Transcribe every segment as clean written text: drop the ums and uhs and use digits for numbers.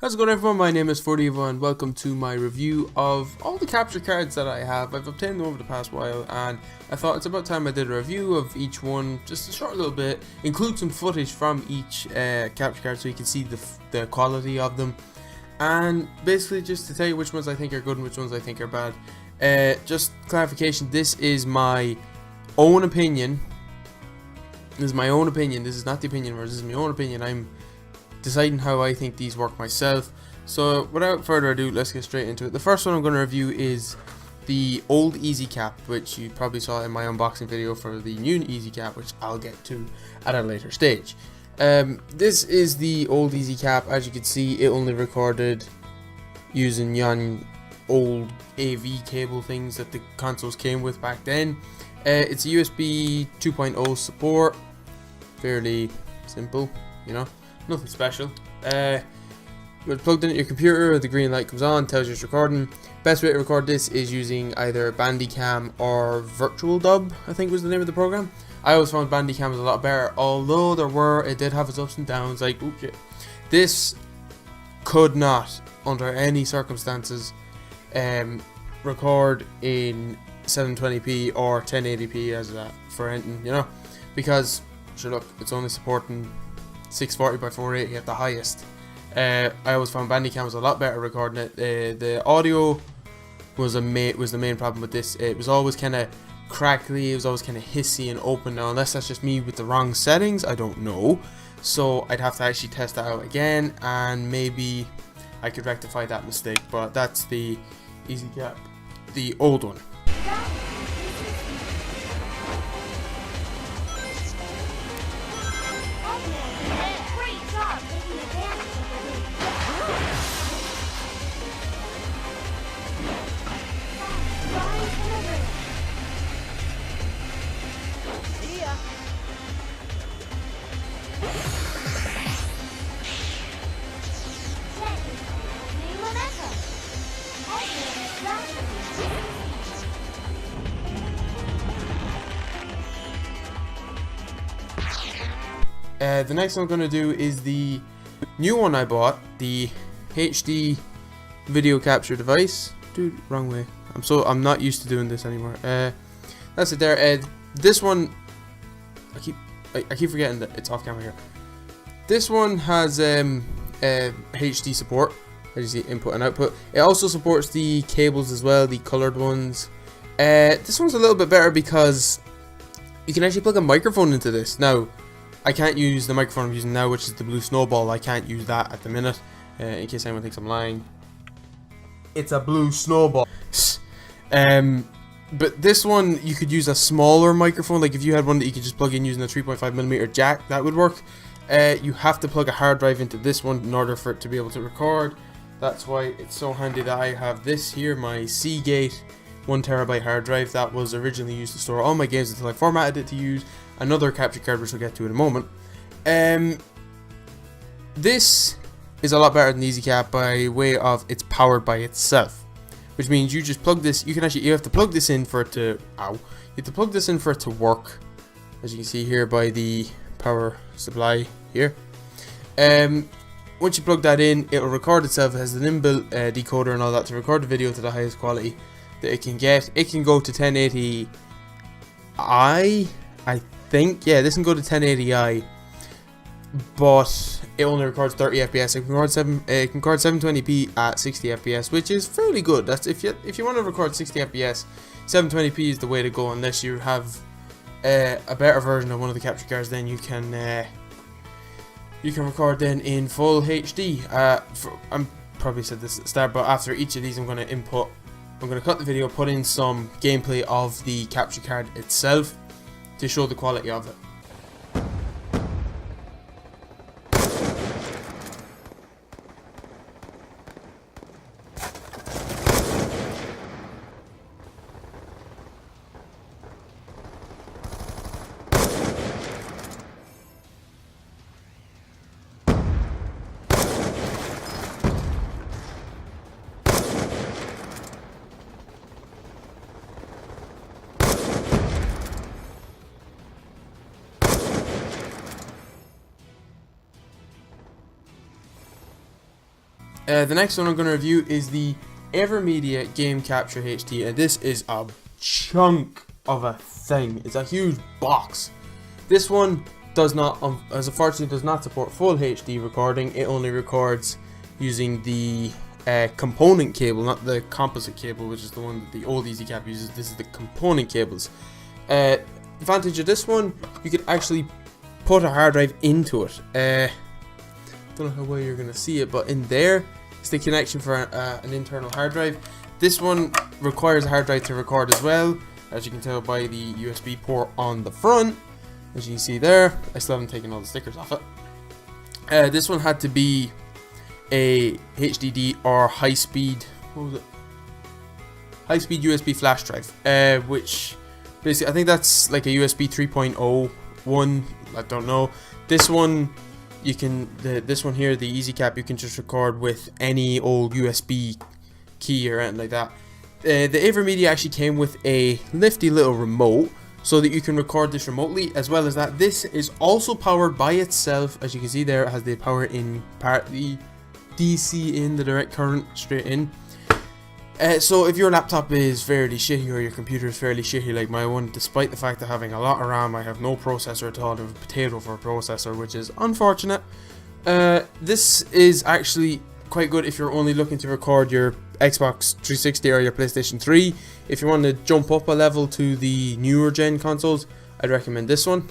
How's it going, everyone? My name is 40Evo and welcome to my review of all the capture cards that I have. I've obtained them over the past while and I thought it's about time I did a review of each one, just a short little bit, include some footage from each capture card so you can see the quality of them, and basically just to tell you which ones I think are good and which ones I think are bad. Just clarification, this is my own opinion. This is my own opinion, this is not the opinion, this is my own opinion. I'm deciding how I think these work myself. So without further ado, let's get straight into it. The first one I'm going to review is the old EZcap, which you probably saw in my unboxing video for the new EZcap, which I'll get to at a later stage. This is the old EZcap. As you can see, it only recorded using yon old AV cable things that the consoles came with back then. It's a USB 2.0 support, fairly simple, you know. Nothing special. When it's plugged into your computer, the green light comes on, tells you it's recording. Best way to record this is using either Bandicam or Virtual Dub, I think was the name of the program. I always found Bandicam was a lot better, although it did have its ups and downs, like, oops, shit. This could not, under any circumstances, record in 720p or 1080p as for anything, you know, because, sure, look, it's only supporting 640 by 480 at the highest. I always found Bandicam was a lot better recording it. The audio was the main problem with this. It was always kind of crackly, it was always kind of hissy and open. Now, unless that's just me with the wrong settings, I don't know. So I'd have to actually test that out again, and maybe I could rectify that mistake. But that's the EZcap, the old one. The next one I'm going to do is the new one I bought, the HD Video Capture device. Dude, wrong way. I'm not used to doing this anymore. That's it there. This one, I keep forgetting that it's off camera here. This one has HD support, as you see, input and output. It also supports the cables as well, the colored ones. This one's a little bit better because you can actually plug a microphone into this. Now, I can't use the microphone I'm using now, which is the blue snowball. I can't use that at the minute, in case anyone thinks I'm lying. It's a blue snowball. But this one, you could use a smaller microphone. Like if you had one that you could just plug in using a 3.5mm jack, that would work. You have to plug a hard drive into this one in order for it to be able to record. That's why it's so handy that I have this here, my Seagate 1TB hard drive that was originally used to store all my games until I formatted it to use another capture card, which we'll get to in a moment. This is a lot better than EZcap by way of it's powered by itself, which means you just plug this. You have to plug this in for it to you have to plug this in for it to work, as you can see here by the power supply here. Once you plug that in, it will record itself. It has an inbuilt decoder and all that to record the video to the highest quality that it can get. It can go to 1080i, I think. Yeah, this can go to 1080i, but it only records 30 FPS. It can record 720p at 60 FPS, which is fairly good. That's if you want to record 60 FPS, 720p is the way to go. Unless you have a better version of one of the capture cards, then you can record then in full HD. I'm probably said this at the start, but after each of these, I'm going to cut the video, put in some gameplay of the capture card itself to show the quality of it. The next one I'm going to review is the AverMedia Game Capture HD, and this is a chunk of a thing. It's a huge box. This one does not, unfortunately, does not support full HD recording. It only records using the component cable, not the composite cable, which is the one that the old EZcap uses. This is the component cables. Advantage of this one, you could actually put a hard drive into it. Don't know how well you're gonna see it, but in there is the connection for an internal hard drive. This one requires a hard drive to record as well, as you can tell by the USB port on the front. As you can see there, I still haven't taken all the stickers off it. This one had to be a HDD or high-speed, what was it? High-speed USB flash drive, which basically I think that's like a USB 3.0 one. I don't know. This one you can, this one here, the EasyCap, you can just record with any old USB key or anything like that. The AverMedia actually came with a nifty little remote so that you can record this remotely. As well as that, this is also powered by itself. As you can see there, it has the power in part, the DC in, the direct current straight in. So if your laptop is fairly shitty or your computer is fairly shitty like my one, despite the fact of having a lot of RAM, I have no processor at all. I have a potato for a processor, which is unfortunate. This is actually quite good if you're only looking to record your Xbox 360 or your PlayStation 3. If you want to jump up a level to the newer gen consoles, I'd recommend this one.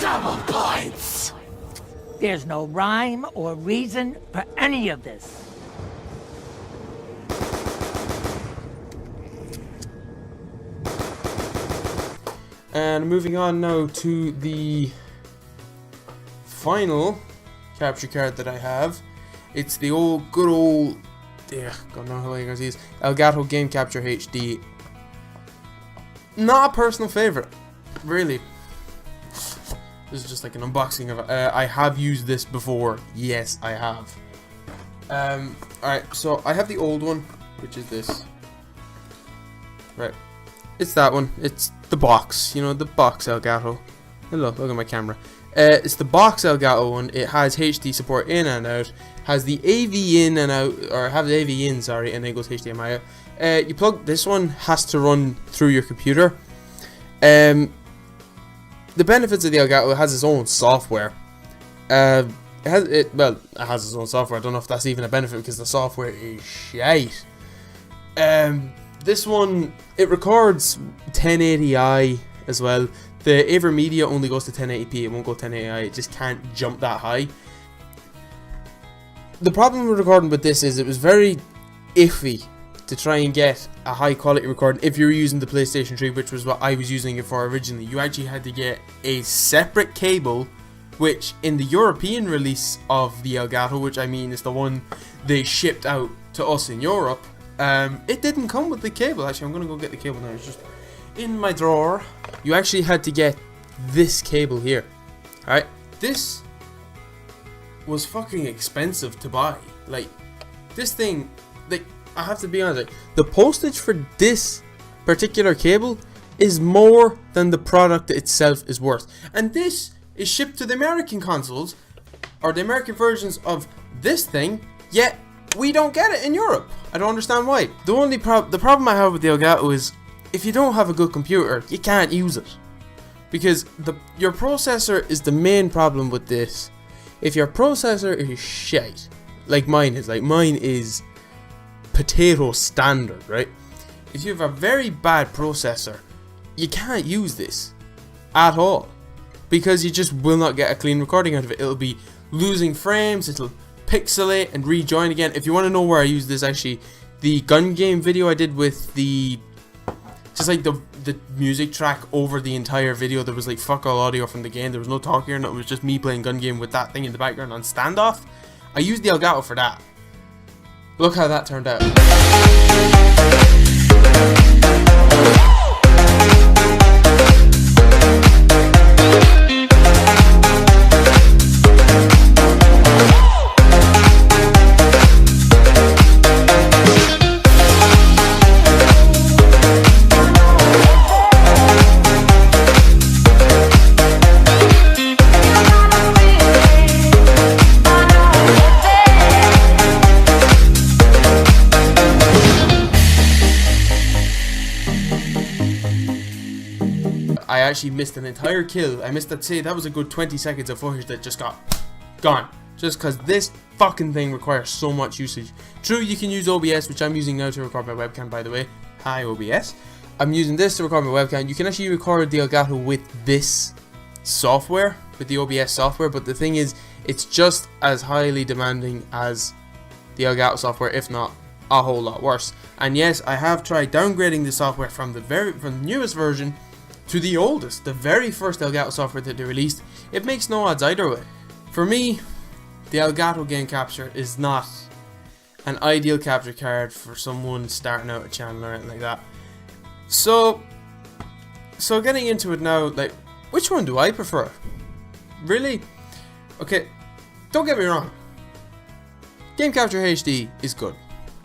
Double points! There's no rhyme or reason for any of this. And moving on now to the final capture card that I have. It's the good old, God knows how you're gonna see this, Elgato Game Capture HD. Not a personal favorite, really. This is just like an unboxing of it. I have used this before. Yes, I have. Alright, so I have the old one, which is this. Right. It's that one. It's the box. You know, the box Elgato. Hello, look at my camera. It's the box Elgato one. It has HD support in and out. Has the AV in and out, or have the AV in, sorry, and then goes HDMI out. You plug, this one has to run through your computer. The benefits of the Elgato, it has its own software. It has its own software. I don't know if that's even a benefit because the software is shite. This one, it records 1080i as well. The AverMedia only goes to 1080p. It won't go 1080i. It just can't jump that high. The problem with recording with this is it was very iffy to try and get a high quality recording if you're using the PlayStation 3, which was what I was using it for originally. You actually had to get a separate cable, which in the European release of the Elgato, which I mean is the one they shipped out to us in Europe, it didn't come with the cable. Actually, I'm gonna go get the cable now. It's just in my drawer. You actually had to get this cable here. Alright, this was fucking expensive to buy. Like, this thing, like, I have to be honest, like, the postage for this particular cable is more than the product itself is worth. And this is shipped to the American consoles, or the American versions of this thing, yet we don't get it in Europe. I don't understand why. The problem I have with the Elgato is, if you don't have a good computer, you can't use it. Because your processor is the main problem with this. If your processor is shite, like mine is potato standard, right? If you have a very bad processor, you can't use this at all, because you just will not get a clean recording out of it. It'll be losing frames, it'll pixelate and rejoin again. If you want to know where I use this, actually, the gun game video I did with the music track over the entire video, there was like fuck all audio from the game. There was no talking, and it was just me playing gun game with that thing in the background on standoff. I used the Elgato for that. Look how that turned out. I actually missed an entire kill. I missed, I'd say that was a good 20 seconds of footage that just got gone. Just because this fucking thing requires so much usage. True, you can use OBS, which I'm using now to record my webcam, by the way. Hi, OBS. I'm using this to record my webcam. You can actually record the Elgato with this software, with the OBS software, but the thing is, it's just as highly demanding as the Elgato software, if not a whole lot worse. And yes, I have tried downgrading the software from the newest version to the oldest, the very first Elgato software that they released. It makes no odds either way. For me, the Elgato Game Capture is not an ideal capture card for someone starting out a channel or anything like that. So getting into it now, like, which one do I prefer? Really? Okay, don't get me wrong. Game Capture HD is good.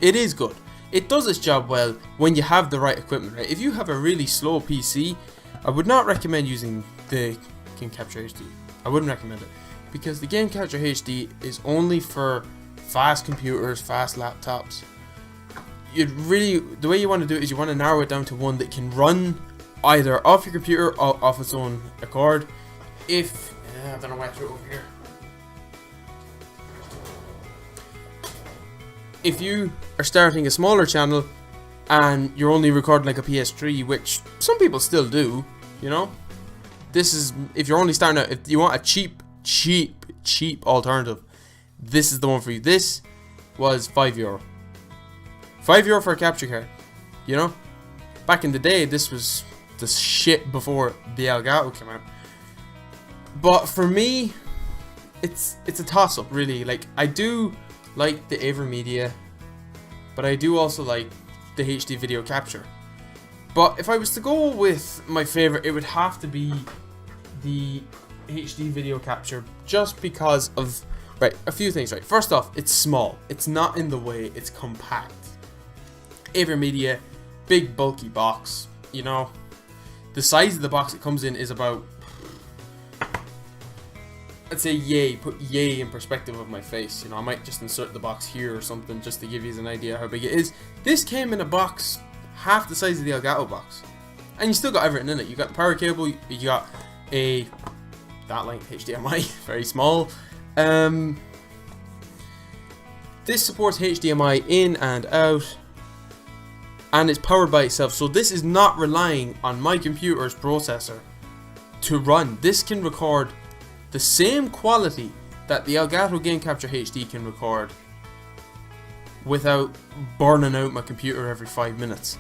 It is good. It does its job well when you have the right equipment, right? If you have a really slow PC, I would not recommend using the Game Capture HD. I wouldn't recommend it. Because the Game Capture HD is only for fast computers, fast laptops. The way you want to do it is you want to narrow it down to one that can run either off your computer or off its own accord. I don't know why I threw it over here. If you are starting a smaller channel and you're only recording like a PS3, which some people still do, you know, this is, if you're only starting out, if you want a cheap alternative, this is the one for you. This was €5. €5 for a capture card, you know. Back in the day, this was the shit before the Elgato came out. But for me, it's a toss-up, really. Like, I do like the AverMedia, but I do also like the HD Video Capture. But if I was to go with my favorite, it would have to be the HD Video Capture, just because of, right, a few things, right? First off, it's small. It's not in the way. It's compact. AverMedia, big bulky box, you know. The size of the box it comes in is about, I'd say put yay in perspective of my face, you know. I might just insert the box here or something just to give you an idea how big it is. This came in a box half the size of the Elgato box, and you still got everything in it. You got the power cable, you got that length HDMI, very small. This supports HDMI in and out, and it's powered by itself, so this is not relying on my computer's processor to run. This can record the same quality that the Elgato Game Capture HD can record without burning out my computer every 5 minutes.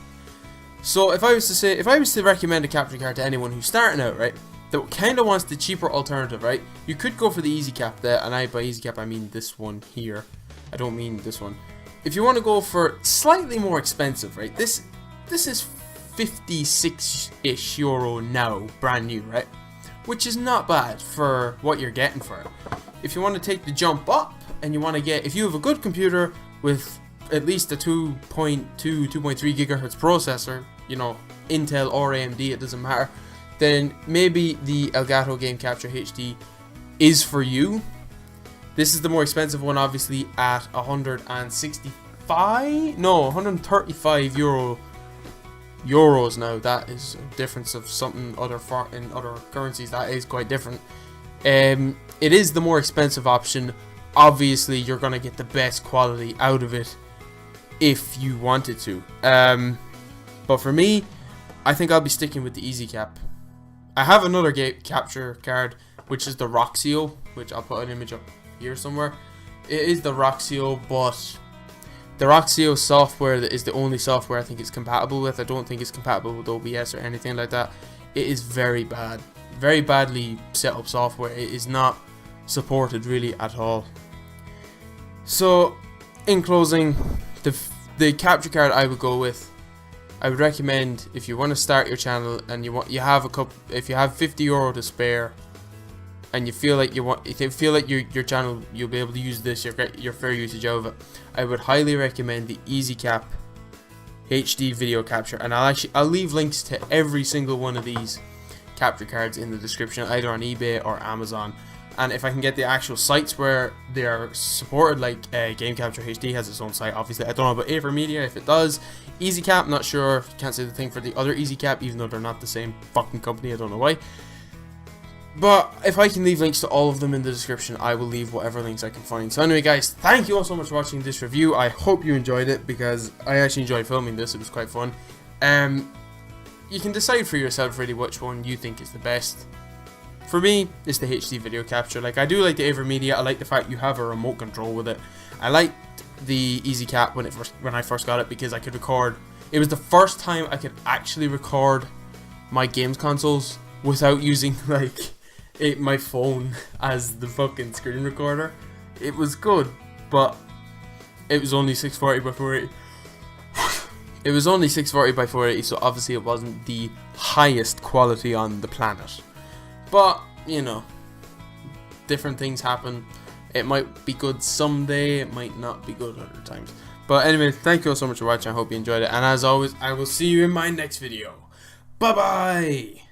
So if I was to recommend a capture card to anyone who's starting out, right, that kind of wants the cheaper alternative, right, you could go for the EZcap there, and by EZcap I mean this one here. I don't mean this one. If you want to go for slightly more expensive, right, this is €56-ish now, brand new, right, which is not bad for what you're getting for it. If you want to take the jump up and you want to get, if you have a good computer with at least a 2.3 gigahertz processor, you know, Intel or AMD, it doesn't matter, then maybe the Elgato Game Capture HD is for you. This is the more expensive one, obviously, at 135 euros now. That is a difference of something in other currencies. That is quite different. It is the more expensive option. Obviously, you're gonna get the best quality out of it if you wanted to. But for me, I think I'll be sticking with the EZcap. I have another game capture card, which is the Roxio, which I'll put an image up here somewhere. It is the Roxio, but the Roxio software is the only software I think it's compatible with. I don't think it's compatible with OBS or anything like that. It is very bad, very badly set up software. It is not supported really at all. So, in closing, the capture card I would go with, I would recommend, if you want to start your channel and if you have €50 to spare, and you feel like your channel, you'll be able to use this, your fair usage of it, I would highly recommend the EZcap HD Video Capture, and I'll leave links to every single one of these capture cards in the description, either on eBay or Amazon. and if I can get the actual sites where they are supported, like Game Capture HD has its own site, obviously. I don't know about AverMedia, if it does. EZcap, not sure, can't say the thing for the other EZcap, even though they're not the same fucking company, I don't know why. But if I can leave links to all of them in the description, I will leave whatever links I can find. So anyway guys, thank you all so much for watching this review. I hope you enjoyed it, because I actually enjoyed filming this, it was quite fun. You can decide for yourself really which one you think is the best. For me, it's the HD Video Capture. Like, I do like the AverMedia. I like the fact you have a remote control with it. I liked the EasyCap when I first got it, because I could record. It was the first time I could actually record my games consoles without using like my phone as the fucking screen recorder. It was good, but it was only 640 by 480. It was only 640 by 480, so obviously it wasn't the highest quality on the planet. But, you know, different things happen. It might be good someday, it might not be good other times. But anyway, thank you all so much for watching. I hope you enjoyed it. And as always, I will see you in my next video. Bye bye!